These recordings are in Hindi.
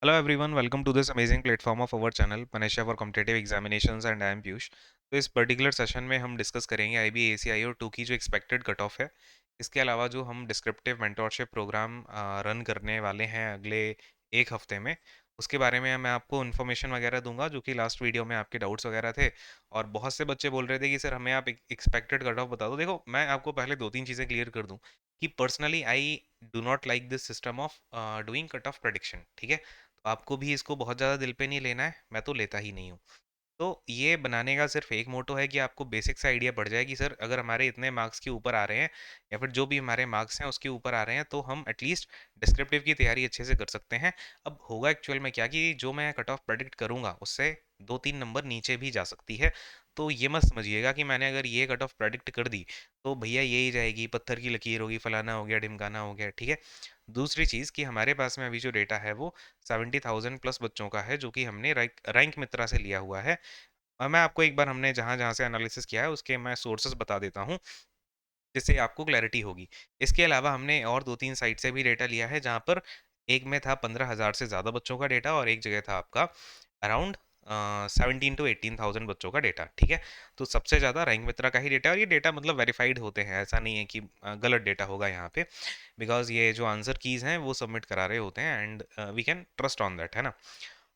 Hello everyone, welcome to this amazing platform of our channel Panesha for Competitive Examinations and I am Piyush। तो इस पर्टिकुलर सेशन में हम डिस्कस करेंगे IB ACI और 2 की जो एक्सपेक्टेड कट ऑफ है। इसके अलावा जो हम डिस्क्रिप्टिव मेंटोरशिप प्रोग्राम रन करने वाले हैं अगले एक हफ्ते में, उसके बारे में मैं आपको इन्फॉर्मेशन वगैरह दूंगा, जो कि लास्ट वीडियो में आपके डाउट्स वगैरह थे। और बहुत से बच्चे बोल रहे थे कि सर हमें आप एक्सपेक्टेड कट ऑफ बता दो। देखो, मैं आपको पहले दो तीन चीज़ें क्लियर कर दूं कि personally I do not like this system of doing cut off prediction. ठीक है, तो आपको भी इसको बहुत ज़्यादा दिल पे नहीं लेना है, मैं तो लेता ही नहीं हूँ। तो ये बनाने का सिर्फ एक मोटो है कि आपको बेसिक सा आइडिया पड़ जाए कि सर अगर हमारे इतने मार्क्स के ऊपर आ रहे हैं या फिर जो भी हमारे मार्क्स हैं उसके ऊपर आ रहे हैं, तो हम एटलीस्ट डिस्क्रिप्टिव की तैयारी अच्छे से कर सकते हैं। अब होगा एक्चुअल में क्या कि जो मैं कट ऑफ प्रेडिक्ट करूंगा उससे दो तीन नंबर नीचे भी जा सकती है। तो ये मत समझिएगा कि मैंने अगर ये कट ऑफ प्रेडिक्ट कर दी तो भैया ये ही जाएगी, पत्थर की लकीर होगी, फलाना हो गया, ढिमकाना हो गया। ठीक है। दूसरी चीज़ कि हमारे पास में अभी जो डेटा है वो 70,000 प्लस बच्चों का है, जो कि हमने रैंक मित्रा से लिया हुआ है। मैं आपको एक बार हमने जहाँ जहाँ से एनालिसिस किया है उसके मैं सोर्सेस बता देता हूँ, जिससे आपको क्लैरिटी होगी। इसके अलावा हमने और दो तीन साइट से भी डेटा लिया है, जहाँ पर एक में था 15,000 से ज़्यादा बच्चों का डेटा और एक जगह था आपका अराउंड 17 to 18,000 बच्चों का डेटा। ठीक है। तो सबसे ज़्यादा रैंक मित्रा का ही डेटा है, और ये डेटा मतलब वेरीफाइड होते हैं, ऐसा नहीं है कि गलत डेटा होगा यहाँ पे। बिकॉज ये जो आंसर कीज़ हैं वो सबमिट करा रहे होते हैं, and we can trust on that, है ना।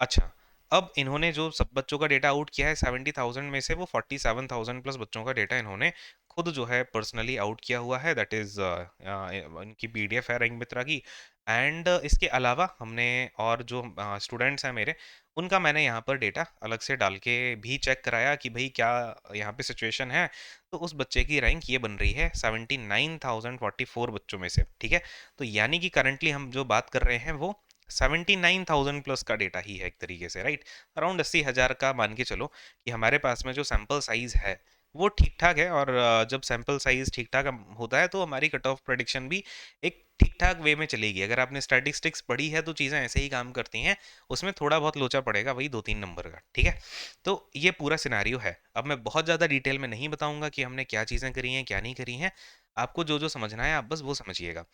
अच्छा, अब इन्होंने जो सब बच्चों का डेटा आउट किया है 70,000 में से, वो 47,000 प्लस बच्चों का डेटा इन्होंने खुद जो है पर्सनली आउट किया हुआ है। दैट इज इनकी पीडीएफ है रैंक मित्रा की। एंड इसके अलावा हमने और जो स्टूडेंट्स हैं मेरे, उनका मैंने यहाँ पर डेटा अलग से डाल के भी चेक कराया कि भाई क्या यहाँ पे सिचुएशन है। तो उस बच्चे की रैंक ये बन रही है 79,044 बच्चों में से। ठीक है। तो यानी कि करंटली हम जो बात कर रहे हैं वो 79,000 प्लस का डेटा ही है एक तरीके से, राइट। अराउंड 80,000 का मान के चलो कि हमारे पास में जो सैंपल साइज है वो ठीक ठाक है। और जब सैंपल साइज ठीक ठाक होता है तो हमारी कट ऑफ प्रेडिक्शन भी एक ठीक ठाक वे में चलेगी। अगर आपने स्टैटिस्टिक्स पढ़ी है तो चीज़ें ऐसे ही काम करती हैं, उसमें थोड़ा बहुत लोचा पड़ेगा वही दो तीन नंबर का। ठीक है। तो ये पूरा सिनारियो है। अब मैं बहुत ज़्यादा डिटेल में नहीं बताऊंगा कि हमने क्या चीज़ें करी हैं क्या नहीं करी हैं। आपको जो जो समझना है आप बस वो समझिएगा।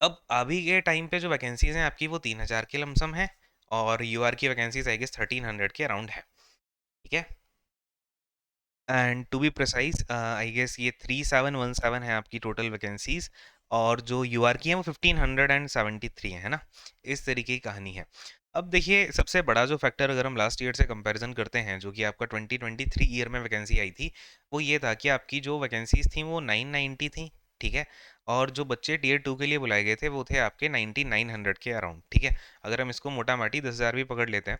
अब अभी के टाइम पे जो वैकेंसीज हैं आपकी वो 3,000 के लमसम है, और यूआर की वैकेंसीज आई गेस 1,300 के अराउंड है। ठीक है। And to be precise I guess ये 3,717 है आपकी टोटल वैकेंसीज, और जो यूआर की है वो 1,573 है ना। इस तरीके की कहानी है। अब देखिए, सबसे बड़ा जो फैक्टर अगर हम लास्ट ईयर से कंपैरिजन करते हैं, जो कि आपका 2023 ईयर में वैकेंसी आई थी, वो ये था कि आपकी जो वैकेंसीज थी वो 990 थी। ठीक है। और जो बच्चे टीयर टू के लिए बुलाए गए थे वो थे आपके 9900 के अराउंड। ठीक है। अगर हम इसको मोटा माटी 10,000 भी पकड़ लेते हैं,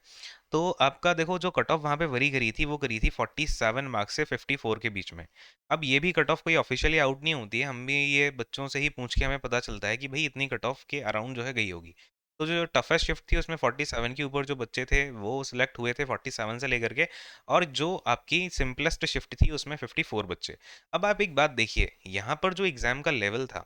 तो आपका देखो जो कट ऑफ वहाँ पे वरी करी थी वो करी थी 47 मार्क्स से 54 के बीच में। अब ये भी कट ऑफ कोई ऑफिशियली आउट नहीं होती है, हम भी ये बच्चों से ही पूछ के हमें पता चलता है कि भाई इतनी कट ऑफ के अराउंड जो है गई होगी। तो जो टफेस्ट शिफ्ट थी उसमें 47 के ऊपर जो बच्चे थे वो सिलेक्ट हुए थे 47 से लेकर के, और जो आपकी सिंपलेस्ट शिफ्ट थी उसमें 54 बच्चे। अब आप एक बात देखिए, यहाँ पर जो एग्ज़ाम का लेवल था,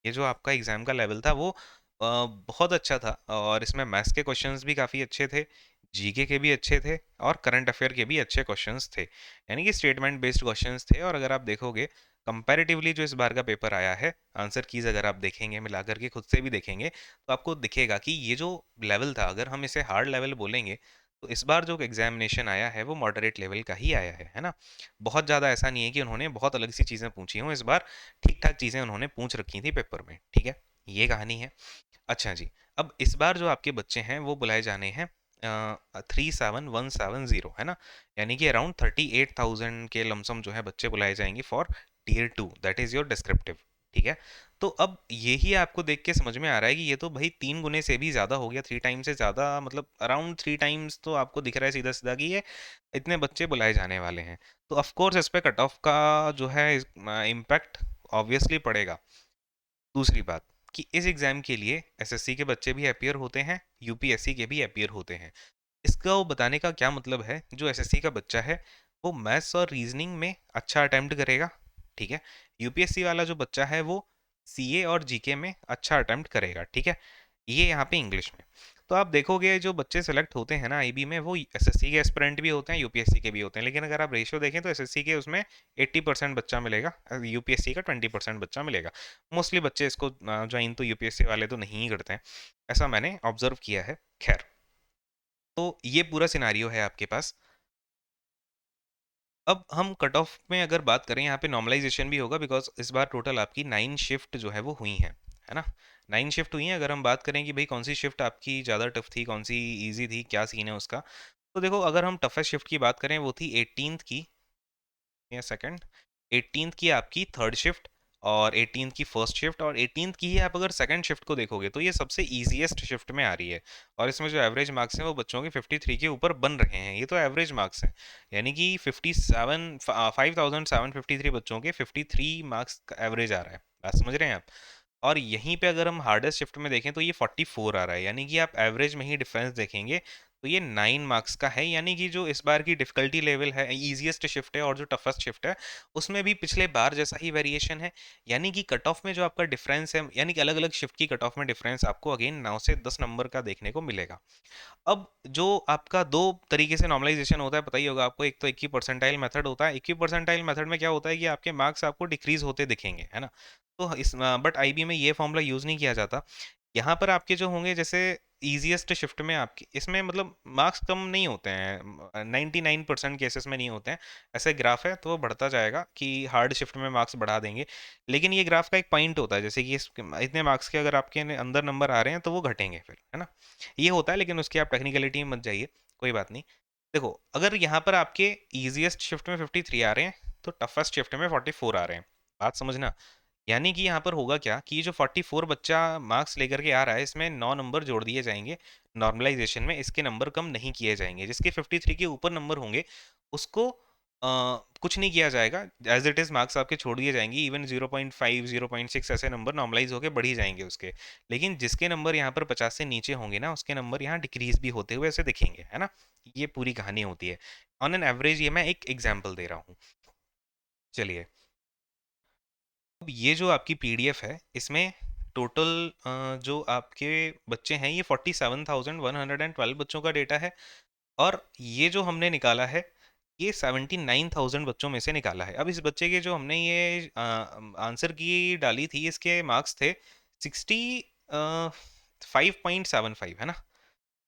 ये जो आपका एग्ज़ाम का लेवल था वो बहुत अच्छा था, और इसमें मैथ्स के क्वेश्चंस भी काफ़ी अच्छे थे, जीके के भी अच्छे थे, और करंट अफेयर के भी अच्छे क्वेश्चंस थे, यानी कि स्टेटमेंट बेस्ड क्वेश्चंस थे। और अगर आप देखोगे कंपैरेटिवली जो इस बार का पेपर आया है, आंसर कीज अगर आप देखेंगे मिला करके खुद से भी देखेंगे, तो आपको दिखेगा कि ये जो लेवल था, अगर हम इसे हार्ड लेवल बोलेंगे, तो इस बार जो एग्जामिनेशन आया है वो मॉडरेट लेवल का ही आया है ना। बहुत ज़्यादा ऐसा नहीं है कि उन्होंने बहुत अलग सी चीज़ें पूछी हों। इस बार ठीक ठाक चीज़ें उन्होंने पूछ रखी थी पेपर में। ठीक है। ये कहानी है। अच्छा जी, अब इस बार जो आपके बच्चे हैं वो बुलाए जाने हैं 37,170, है ना। यानी कि अराउंड 38,000 के लमसम जो है बच्चे बुलाए जाएंगे for tier two, that is your descriptive. ठीक है। तो अब यही आपको देख के समझ में आ रहा है कि ये तो भाई 3 गुने से भी ज़्यादा हो गया, 3 टाइम से ज़्यादा, मतलब अराउंड 3 टाइम्स तो आपको दिख रहा है सीधा सीधा कि ये इतने बच्चे बुलाए जाने वाले हैं। तो ऑफ कोर्स इस पे कट ऑफ का जो है इम्पैक्ट ऑब्वियसली पड़ेगा। दूसरी बात कि इस एग्ज़ाम के लिए एसएससी के बच्चे भी अपीयर होते हैं, यूपीएससी के भी अपीयर होते हैं। इसका वो बताने का क्या मतलब है, जो एसएससी का बच्चा है वो मैथ्स और रीजनिंग में अच्छा अटेम्प्ट करेगा। ठीक है। यूपीएससी वाला जो बच्चा है वो सीए और जीके में अच्छा अटेम्प्ट करेगा। ठीक है। ये यहाँ पे इंग्लिश में। तो आप देखोगे जो बच्चे सेलेक्ट होते हैं ना आईबी में, वो एसएससी के एस्पिरेंट भी होते हैं, यूपीएससी के भी होते हैं, लेकिन अगर आप रेशियो देखें तो एसएससी के उसमें 80% बच्चा मिलेगा, यूपीएससी का 20% बच्चा मिलेगा। मोस्टली बच्चे इसको ज्वाइन तो यूपीएससी वाले तो नहीं ही करते हैं, ऐसा मैंने ऑब्जर्व किया है। खैर, तो ये पूरा सिनारियो है आपके पास। अब हम कट ऑफ में अगर बात करें, यहाँ पे नॉर्मलाइजेशन भी होगा, बिकॉज इस बार टोटल आपकी 9 शिफ्ट जो है वो हुई है ना। 9 शिफ्ट हुई हैं। अगर हम बात करें कि भाई कौन सी शिफ्ट आपकी ज़्यादा टफ थी, कौन सी इजी थी, क्या सीन है उसका, तो देखो अगर हम टफेस्ट शिफ्ट की बात करें वो थी 18th की, या सेकंड, 18th की आपकी थर्ड शिफ्ट, और 18th की फर्स्ट शिफ्ट, और 18th की ही आप अगर सेकंड शिफ्ट को देखोगे तो ये सबसे ईजीएस्ट शिफ्ट में आ रही है। और इसमें जो एवरेज मार्क्स हैं वो बच्चों के 53 के ऊपर बन रहे हैं। ये तो एवरेज मार्क्स हैं, यानी कि 5753 बच्चों के 53 मार्क्स का एवरेज आ रहा है। बात समझ रहे हैं आप? और यहीं पे अगर हम हार्डेस्ट शिफ्ट में देखें तो ये 44 आ रहा है, यानी कि आप एवरेज में ही डिफरेंस देखेंगे तो ये 9 मार्क्स का है। यानी कि जो इस बार की डिफिकल्टी लेवल है, ईजीएस्ट शिफ्ट है और जो टफेस्ट शिफ्ट है, उसमें भी पिछले बार जैसा ही वेरिएशन है। यानी कि कट ऑफ में जो आपका डिफरेंस है, यानी कि अलग अलग शिफ्ट की कट ऑफ में डिफरेंस आपको अगेन 9 से 10 नंबर का देखने को मिलेगा। अब जो आपका दो तरीके से नॉर्मलाइजेशन होता है, पता ही होगा आपको। एक तो इक्वी परसेंटाइल मेथड होता है। इक्वी परसेंटाइल मेथड में क्या होता है कि आपके मार्क्स आपको डिक्रीज होते दिखेंगे, है ना। तो इस बट आईबी में ये फॉर्मूला यूज नहीं किया जाता। यहाँ पर आपके जो होंगे, जैसे इजीएस्ट शिफ्ट में आपकी इसमें मतलब मार्क्स कम नहीं होते हैं, 99% केसेस में नहीं होते हैं। ऐसे ग्राफ है तो वो बढ़ता जाएगा कि हार्ड शिफ्ट में मार्क्स बढ़ा देंगे, लेकिन ये ग्राफ का एक पॉइंट होता है, जैसे कि इतने मार्क्स के अगर आपके अंदर नंबर आ रहे हैं तो वो घटेंगे फिर, है ना। ये होता है, लेकिन उसकी आप टेक्निकलिटी में मत जाइए, कोई बात नहीं। देखो अगर यहाँ पर आपके इजीएस्ट शिफ्ट में 53 आ रहे हैं तो टफेस्ट शिफ्ट में 44 आ रहे हैं। बात समझना। यानी कि यहाँ पर होगा क्या कि ये जो 44 बच्चा मार्क्स लेकर के आ रहा है, इसमें 9 नंबर जोड़ दिए जाएंगे नॉर्मलाइजेशन में, इसके नंबर कम नहीं किए जाएंगे। जिसके 53 के ऊपर नंबर होंगे उसको कुछ नहीं किया जाएगा, एज इट इज मार्क्स आपके छोड़ दिए जाएंगे। इवन 0.5 0.6 ऐसे नंबर नॉर्मलाइज होकर बढ़ ही जाएंगे उसके। लेकिन जिसके नंबर यहाँ पर 50 से नीचे होंगे ना, उसके नंबर यहाँ डिक्रीज भी होते हुए ऐसे दिखेंगे, है ना। ये पूरी कहानी होती है ऑन एन एवरेज। ये मैं एक एग्जाम्पल दे रहा हूँ। चलिए, अब ये जो आपकी पीडीएफ है, इसमें टोटल जो आपके बच्चे हैं, ये 47,112 बच्चों का डेटा है। और ये जो हमने निकाला है, ये 79,000 बच्चों में से निकाला है। अब इस बच्चे के जो हमने ये आंसर की डाली थी, इसके मार्क्स थे 65.75, है ना।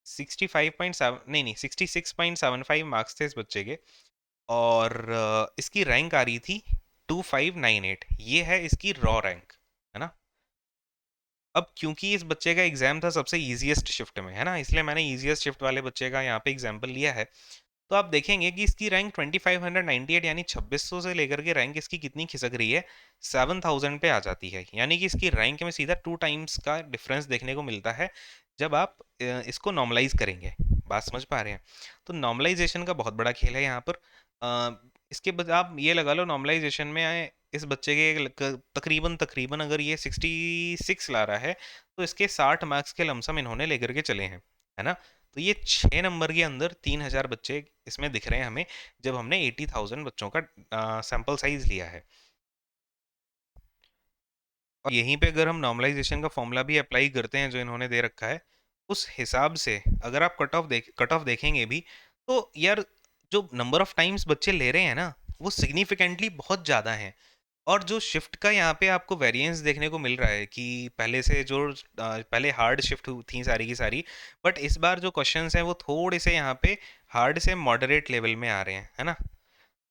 65.7, नहीं 66.75 मार्क्स थे इस बच्चे के। और इसकी रैंक आ रही थी 2598। ये है इसकी रॉ रैंक, है ना। अब क्योंकि इस बच्चे का एग्जाम था सबसे इजीएस्ट शिफ्ट में, है ना, इसलिए मैंने इजीएस्ट शिफ्ट वाले बच्चे का यहाँ पे एग्जाम्पल लिया है। तो आप देखेंगे कि इसकी रैंक 2598, यानी 2600 से लेकर के रैंक इसकी कितनी खिसक रही है, 7000 पे आ जाती है। यानी कि इसकी रैंक में सीधा 2 टाइम्स का डिफरेंस देखने को मिलता है जब आप इसको नॉर्मलाइज करेंगे। बात समझ पा रहे हैं? तो नॉर्मलाइजेशन का बहुत बड़ा खेल है यहाँ पर। इसके बाद आप ये लगा लो, नॉर्मलाइजेशन में आए इस बच्चे के तकरीबन तकरीबन अगर ये 66 ला रहा है, तो इसके 60 मार्क्स के लमसम इन्होंने लेकर के चले हैं, है ना। तो ये 6 नंबर के अंदर 3000 बच्चे इसमें दिख रहे हैं हमें, जब हमने 80,000 बच्चों का सैंपल साइज लिया है। और यहीं पे अगर हम नॉर्मलाइजेशन का फॉर्मूला भी अप्लाई करते हैं जो इन्होंने दे रखा है, उस हिसाब से अगर आप कट ऑफ देखेंगे भी, तो यार जो नंबर ऑफ टाइम्स बच्चे ले रहे हैं ना, वो सिग्निफिकेंटली बहुत ज़्यादा है। और जो शिफ्ट का यहाँ पे आपको वेरिएंस देखने को मिल रहा है कि पहले से जो पहले हार्ड शिफ्ट थी सारी की सारी, बट इस बार जो क्वेश्चंस हैं वो थोड़े से यहाँ पे हार्ड से मॉडरेट लेवल में आ रहे हैं, है ना।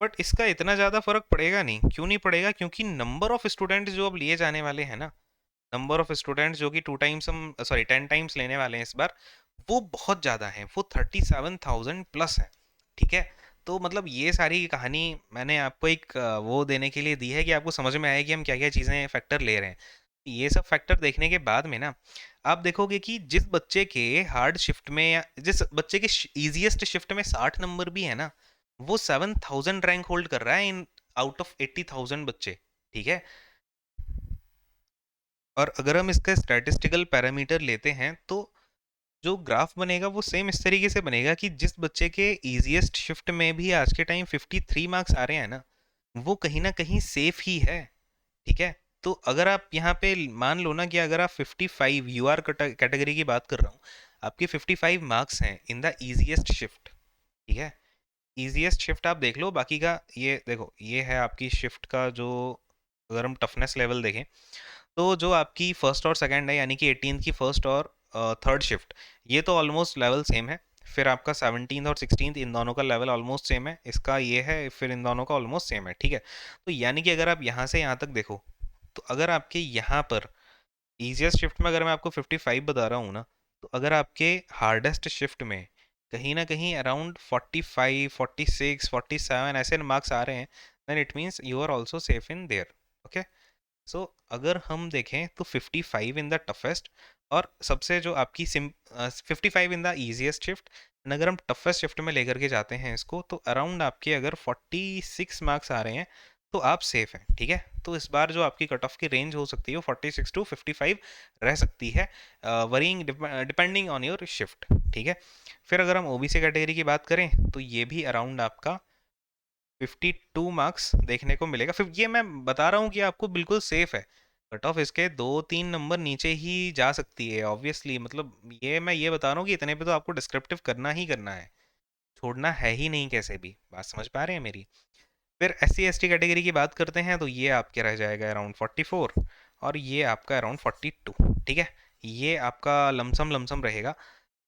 बट इसका इतना ज़्यादा फर्क पड़ेगा नहीं। क्यों नहीं पड़ेगा? क्योंकि नंबर ऑफ स्टूडेंट्स जो अब लिए जाने वाले हैं ना, नंबर ऑफ स्टूडेंट्स जो कि 2 टाइम्स हम सॉरी 10 टाइम्स लेने वाले हैं इस बार, वो बहुत ज़्यादा है, वो 37,000 प्लस है। ठीक है। तो मतलब ये सारी कहानी मैंने आपको एक वो देने के लिए दी है कि आपको समझ में आए कि हम क्या क्या चीज़ें फैक्टर ले रहे हैं। ये सब फैक्टर देखने के बाद में ना, आप देखोगे कि जिस बच्चे के हार्ड शिफ्ट में या जिस बच्चे के इजीएस्ट शिफ्ट में 60 नंबर भी है ना, वो 7000 रैंक होल्ड कर रहा है इन आउट ऑफ 80,000 बच्चे। ठीक है। और अगर हम इसका स्टैटिस्टिकल पैरामीटर लेते हैं तो जो ग्राफ बनेगा वो सेम इस तरीके से बनेगा कि जिस बच्चे के इजीएस्ट शिफ्ट में भी आज के टाइम 53 मार्क्स आ रहे हैं ना, वो कहीं ना कहीं सेफ ही है। ठीक है। तो अगर आप यहाँ पे मान लो ना कि अगर आप 55 यूआर कैटेगरी की बात कर रहा हूँ, आपके 55 मार्क्स हैं इन द इजीएस्ट शिफ्ट, ठीक है। इजीएस्ट शिफ्ट आप देख लो, बाकी का ये देखो, ये है आपकी शिफ्ट का जो, अगर हम टफनेस लेवल देखें तो जो आपकी फर्स्ट और सेकंड है, यानी कि 18 की फर्स्ट और थर्ड शिफ्ट, ये तो ऑलमोस्ट लेवल सेम है। फिर आपका 17 और 16 इन दोनों का लेवल ऑलमोस्ट सेम है, इसका ये है, फिर इन दोनों का ऑलमोस्ट सेम है, ठीक है। तो यानी कि अगर आप यहाँ से यहाँ तक देखो, तो अगर आपके यहाँ पर इजीएस्ट शिफ्ट में अगर मैं आपको 55 बता रहा हूँ ना, तो अगर आपके हार्डेस्ट शिफ्ट में कहीं ना कहीं अराउंड 45, 46, 47 ऐसे मार्क्स आ रहे हैं, then it means you are also safe in there. Okay, so अगर हम देखें तो 55 इन द टफेस्ट, और सबसे जो आपकी 55 इन द इजीएस्ट शिफ्ट, अगर हम टफेस्ट शिफ्ट में लेकर के जाते हैं इसको, तो अराउंड आपके अगर 46 मार्क्स आ रहे हैं तो आप सेफ हैं, ठीक है। तो इस बार जो आपकी कट ऑफ की रेंज हो सकती है वो 46 टू 55 रह सकती है, worrying depending on your shift, ठीक है। फिर अगर हम ओबीसी कैटेगरी की बात करें तो ये भी अराउंड आपका 52 मार्क्स देखने को मिलेगा। फिर ये मैं बता रहा हूँ कि आपको बिल्कुल सेफ है, कट ऑफ इसके 2-3 नंबर नीचे ही जा सकती है ऑब्वियसली, मतलब ये मैं ये बता रहा हूँ कि इतने पे तो आपको डिस्क्रिप्टिव करना ही करना है, छोड़ना है ही नहीं कैसे भी, बात समझ पा रहे हैं मेरी। फिर SC ST कैटेगरी की बात करते हैं तो ये आपके रह जाएगा अराउंड 44, और ये आपका अराउंड 42, ठीक है। ये आपका लमसम लमसम रहेगा।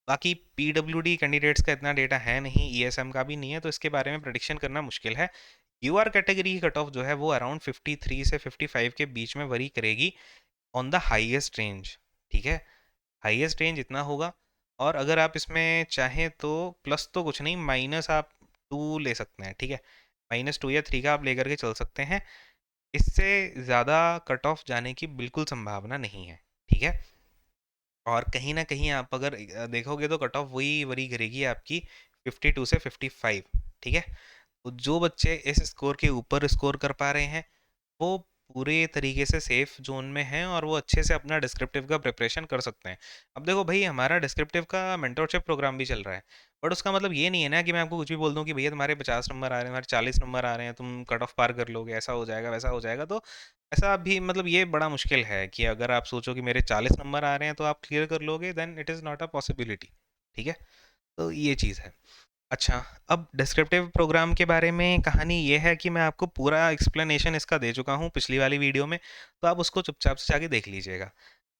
बाकी PWD कैंडिडेट्स का इतना डेटा है नहीं, ESM का भी नहीं है, तो इसके बारे में प्रेडिक्शन करना मुश्किल है। UR कैटेगरी की कट ऑफ जो है वो अराउंड 53 से 55 के बीच में वरी करेगी ऑन द हाईएस्ट रेंज, ठीक है। हाईएस्ट रेंज इतना होगा, और अगर आप इसमें चाहें तो प्लस तो कुछ नहीं, माइनस आप 2 ले सकते हैं, ठीक है। -2 या 3 का आप लेकर के चल सकते हैं, इससे ज़्यादा कट ऑफ जाने की बिल्कुल संभावना नहीं है, ठीक है। और कहीं ना कहीं आप अगर देखोगे तो कट ऑफ वही वरी करेगी आपकी 52 से 55, ठीक है। तो जो बच्चे इस स्कोर के ऊपर स्कोर कर पा रहे हैं वो पूरे तरीके से सेफ जोन में हैं, और वो अच्छे से अपना डिस्क्रिप्टिव का प्रिपरेशन कर सकते हैं। अब देखो भाई, हमारा डिस्क्रिप्टिव का मेंटरशिप प्रोग्राम भी चल रहा है, बट उसका मतलब ये नहीं है ना कि मैं आपको कुछ भी बोल दूं कि भैया तुम्हारे 50 नंबर आ रहे हैं, तुम्हारे 40 नंबर आ रहे हैं, तुम कट ऑफ पार कर लोगे, ऐसा हो जाएगा वैसा हो जाएगा। तो ऐसा भी मतलब ये बड़ा मुश्किल है कि अगर आप सोचो कि मेरे 40 नंबर आ रहे हैं तो आप क्लियर कर लोगे, then it is not a possibility, ठीक है। तो ये चीज़ है। अच्छा, अब डिस्क्रिप्टिव प्रोग्राम के बारे में कहानी ये है कि मैं आपको पूरा एक्सप्लेनेशन इसका दे चुका हूँ पिछली वाली वीडियो में, तो आप उसको चुपचाप से जाके देख लीजिएगा।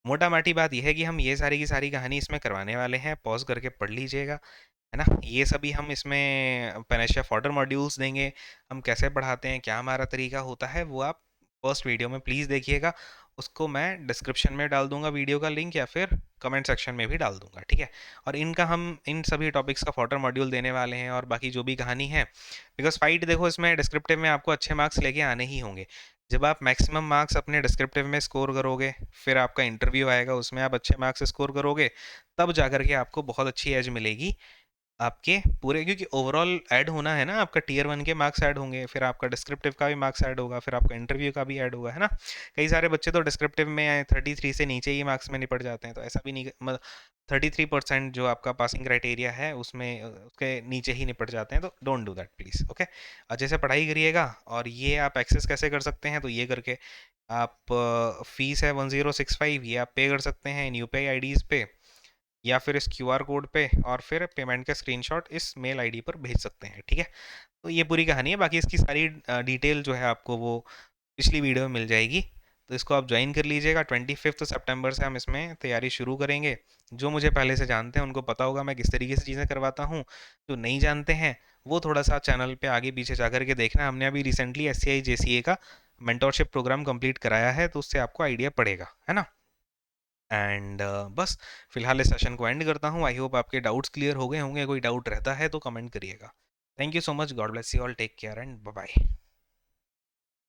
मोटा माटी बात यह है कि हम ये सारी की सारी कहानी इसमें करवाने वाले हैं, पॉज करके पढ़ लीजिएगा, है ना। ये सभी हम इसमें पेनेशिया फॉर्डर मॉड्यूल्स देंगे, हम कैसे पढ़ाते हैं, क्या हमारा तरीका होता है, वो आप फर्स्ट वीडियो में प्लीज़ देखिएगा। उसको मैं डिस्क्रिप्शन में डाल दूंगा वीडियो का लिंक, या फिर कमेंट सेक्शन में भी डाल दूंगा, ठीक है। और इनका हम इन सभी टॉपिक्स का फॉर्डर मॉड्यूल देने वाले हैं, और बाकी जो भी कहानी है, बिकॉज फाइट देखो इसमें डिस्क्रिप्टिव में आपको अच्छे मार्क्स लेके आने ही होंगे। जब आप मैक्सिमम मार्क्स अपने डिस्क्रिप्टिव में स्कोर करोगे, फिर आपका इंटरव्यू आएगा, उसमें आप अच्छे मार्क्स स्कोर करोगे, तब जाकर के आपको बहुत अच्छी एज मिलेगी आपके पूरे, क्योंकि ओवरऑल ऐड होना है ना, आपका टियर 1 के मार्क्स ऐड होंगे, फिर आपका डिस्क्रिप्टिव का भी मार्क्स ऐड होगा, फिर आपका इंटरव्यू का भी ऐड होगा, है ना। कई सारे बच्चे तो डिस्क्रिप्टिव में 33 से नीचे ही मार्क्स में निपट जाते हैं, तो ऐसा भी नहीं, मतलब 33% जो आपका पासिंग क्राइटेरिया है उसमें उसके नीचे ही निपट जाते हैं, तो don't do that please, okay. अच्छे से पढ़ाई करिएगा। और ये आप एक्सेस कैसे कर सकते हैं, तो ये करके आप, फीस है 1065, ये आप पे कर सकते हैं इन यूपीआई आईडीज़ पे, या फिर इस क्यूआर कोड पे, और फिर पेमेंट का स्क्रीनशॉट इस मेल आईडी पर भेज सकते हैं, ठीक है। तो ये पूरी कहानी है, बाकी इसकी सारी डिटेल जो है आपको वो पिछली वीडियो में मिल जाएगी। तो इसको आप ज्वाइन कर लीजिएगा। 25 सितंबर से हम इसमें तैयारी शुरू करेंगे। जो मुझे पहले से जानते हैं उनको पता होगा मैं किस तरीके से चीज़ें करवाता हूँ, जो नहीं जानते हैं वो थोड़ा सा चैनल पे आगे पीछे जा कर के देखना। हमने अभी रिसेंटली SCI JCA का मेंटोरशिप प्रोग्राम कंप्लीट कराया है, तो उससे आपको आइडिया पड़ेगा, है ना। एंड बस फिलहाल इस सेशन को एंड करता हूँ। आई होप आपके डाउट्स क्लियर हो गए होंगे, कोई डाउट रहता है तो कमेंट करिएगा। Thank you so much, God bless you all, take care and bye bye.